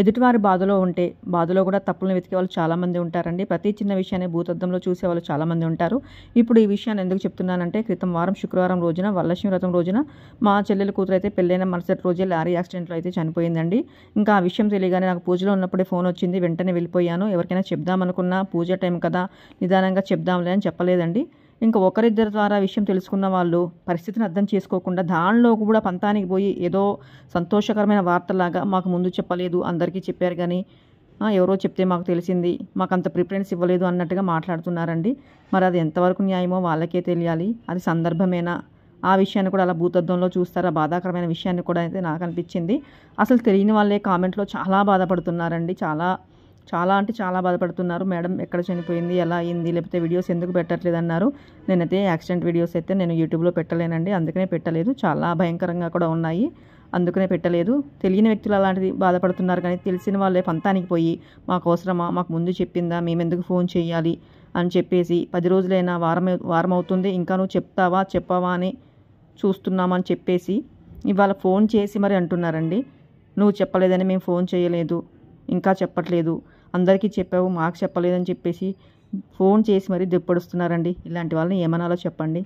ఎదుటివారి బాధలో ఉంటే బాధలో కూడా తప్పులను వెతికే వాళ్ళు చాలామంది ఉంటారండి. ప్రతి చిన్న విషయాన్ని భూతద్దంలో చూసేవాళ్ళు చాలామంది ఉంటారు. ఇప్పుడు ఈ విషయాన్ని ఎందుకు చెప్తున్నానంటే, క్రితం వారం శుక్రవారం రోజున వరలక్ష్మి వ్రతం రోజున మా చెల్లెల కూతురు అయితే పెళ్ళైన మరుసటి రోజే లారీ యాక్సిడెంట్లో అయితే చనిపోయిందండి. ఇంకా ఆ విషయం తెలియగానే నాకు పూజలో ఉన్నప్పుడే ఫోన్ వచ్చింది. వెంటనే వెళ్ళిపోయాను. ఎవరికైనా చెప్దామనుకున్నా పూజ టైం కదా నిదానంగా చెప్దాంలే అని చెప్పలేదండి. ఇంకా ఒకరిద్దరి ద్వారా విషయం తెలుసుకున్న వాళ్ళు పరిస్థితిని అర్థం చేసుకోకుండా దానిలో కూడా పంతానికి పోయి ఏదో సంతోషకరమైన వార్తలాగా మాకు ముందు చెప్పలేదు, అందరికీ చెప్పారు కానీ ఎవరో చెప్తే మాకు తెలిసింది, మాకు అంత ప్రిఫరెన్స్ ఇవ్వలేదు అన్నట్టుగా మాట్లాడుతున్నారండి. మరి అది ఎంతవరకు న్యాయమో వాళ్ళకే తెలియాలి. అది సందర్భమేనా, ఆ విషయాన్ని కూడా అలా భూతద్దంలో చూస్తారా, బాధాకరమైన విషయాన్ని కూడా అయితే నాకు అనిపించింది. అసలు తెలియని వాళ్ళే కామెంట్లో చాలా బాధపడుతున్నారండి. చాలా అంటే చాలా బాధపడుతున్నారు. మేడం ఎక్కడ చనిపోయింది, ఎలా అయింది, లేకపోతే వీడియోస్ ఎందుకు పెట్టట్లేదు అన్నారు. నేనైతే యాక్సిడెంట్ వీడియోస్ అయితే నేను యూట్యూబ్లో పెట్టలేనండి, అందుకనే పెట్టలేదు. చాలా భయంకరంగా కూడా ఉన్నాయి, అందుకనే పెట్టలేదు. తెలియని వ్యక్తులు అలాంటిది బాధపడుతున్నారు కానీ తెలిసిన వాళ్ళే పంతానికి పోయి మాకు అవసరమా, మాకు ముందు చెప్పిందా, మేమెందుకు ఫోన్ చేయాలి అని చెప్పేసి 10 రోజులైనా వారం అవుతుంది ఇంకా నువ్వు చెప్పావా అని చూస్తున్నామని చెప్పేసి ఇవాళ ఫోన్ చేసి మరి అంటున్నారండి. నువ్వు చెప్పలేదని మేము ఫోన్ చేయలేదు, ఇంకా చెప్పట్లేదు, అందరికీ చెప్పావు మాకు చెప్పలేదని చెప్పేసి ఫోన్ చేసి మరీ దుప్పడుస్తున్నారండి. ఇలాంటి వాళ్ళని ఏమనాలో చెప్పండి.